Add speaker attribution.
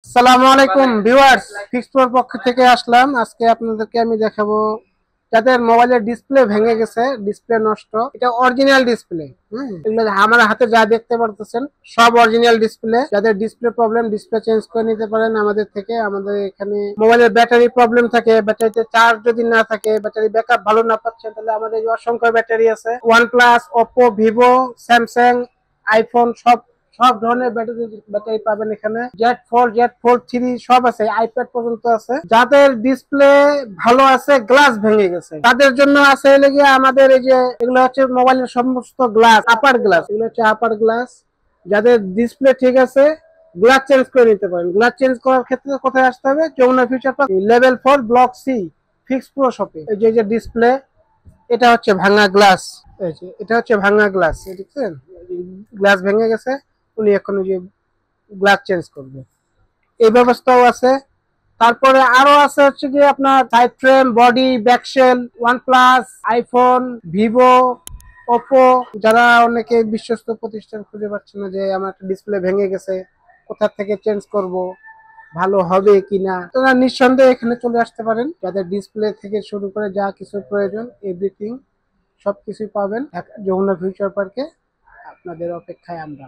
Speaker 1: আসসালামু আলাইকুম viewers, fixed প্রোর পক্ষ থেকে আসলাম। আজকে আপনাদেরকে আমি দেখাবো যাদের মোবাইলের ডিসপ্লে ভেঙে গেছে, ডিসপ্লে নষ্ট। এটা অরিজিনাল ডিসপ্লে। এগুলো আমার হাতে যা দেখতে পারতেছেন সব অরিজিনাল ডিসপ্লে। যাদের ডিসপ্লে প্রবলেম, ডিসপ্লে চেঞ্জ করে নিতে পারেন আমাদের থেকে। আমাদের এখানে মোবাইলের ব্যাটারি প্রবলেম থাকে, ব্যাটারিতে চার্জ যদি না থাকে, ব্যাটারি ব্যাকআপ ভালো না পাচ্ছেন, তাহলে আমাদের এই অসংখ্য ব্যাটারি আছে। OnePlus, Oppo, Vivo, Samsung, iPhone সব সব ধরনের ব্যাটারি ব্যাটারি পাবেন এখানে। Z4 Z4 3 সব আছে, আইপ্যাড পর্যন্ত আছে। যাদের ডিসপ্লে ভালো আছে, গ্লাস ভেঙে গেছে, তাদের জন্য আছে লেগে আমাদের এই যে এগুলো হচ্ছে মোবাইলের সমস্ত গ্লাস, আপার গ্লাস, এগুলো হচ্ছে আপার গ্লাস। যাদের ডিসপ্লে ঠিক আছে, গ্লাস চেঞ্জ করে নিতে পারেন। গ্লাস চেঞ্জ করার ক্ষেত্রে কোথায় আসতে হবে? Jamuna future park level 4 block C fix pro শপে। এই যে ডিসপ্লে, এটা হচ্ছে ভাঙা গ্লাস। এই যে এটা হচ্ছে ভাঙা গ্লাস, দেখছেন? গ্লাস ভেঙে গেছে, উনি এখন ওই যে গ্লাস চেঞ্জ করবে, এই ব্যবস্থাও আছে। তারপরে আরো আছে হচ্ছে কি আপনার side frame, body, back shell, OnePlus, iPhone, Vivo, Oppo. যারা অনেকে বিশ্বস্ত প্রতিষ্ঠান খুঁজে পাচ্ছে না যে আমার একটা ডিসপ্লে ভেঙে গেছে, কোথা থেকে চেঞ্জ করব, ভালো হবে কিনা, তারা নিঃসন্দেহে এখানে চলে আসতে পারেন। যাদের ডিসপ্লে থেকে শুরু করে যা কিছু প্রয়োজন, এভরিথিং সবকিছুই পাবেন যমুনা ফিউচার পার্কে। আপনাদের অপেক্ষায় আমরা।